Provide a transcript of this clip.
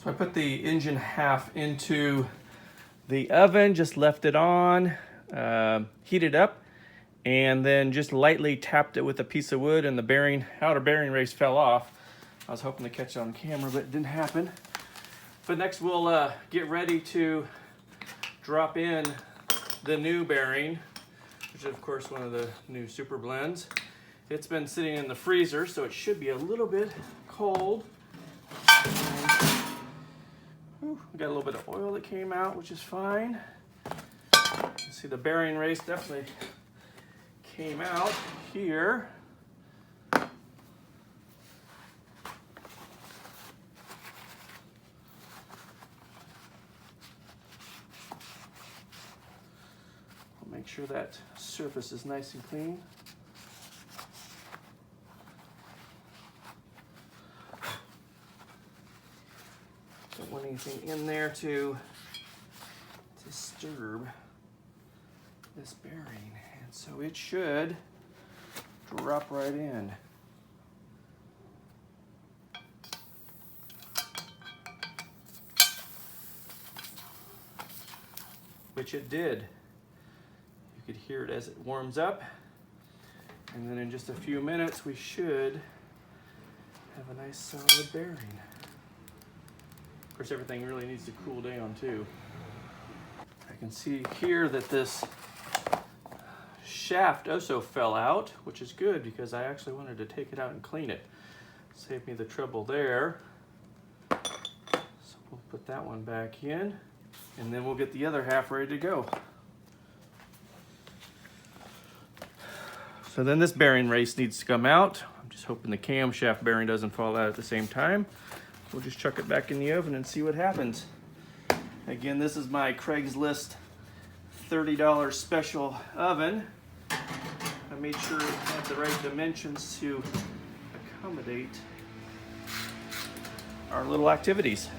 So I put the engine half into the oven, just left it on, heated up, and then just lightly tapped it with a piece of wood, and the outer bearing race fell off. I was hoping to catch it on camera, but it didn't happen. But next we'll get ready to drop in the new bearing, which is of course one of the new Super Blends. It's been sitting in the freezer, so it should be a little bit cold. We got a little bit of oil that came out, which is fine. You see the bearing race definitely came out here. I'll make sure that surface is nice and clean. Don't want anything in there to disturb this bearing, and so it should drop right in. Which it did. You could hear it as it warms up, and then in just a few minutes we should have a nice solid bearing. Of course, everything really needs to cool down too. I can see here that this shaft also fell out, which is good because I actually wanted to take it out and clean it. Save me the trouble there. So we'll put that one back in, and then we'll get the other half ready to go. So then this bearing race needs to come out. I'm just hoping the camshaft bearing doesn't fall out at the same time. We'll just chuck it back in the oven and see what happens. Again, this is my Craigslist $30 special oven. I made sure it had the right dimensions to accommodate our little activities.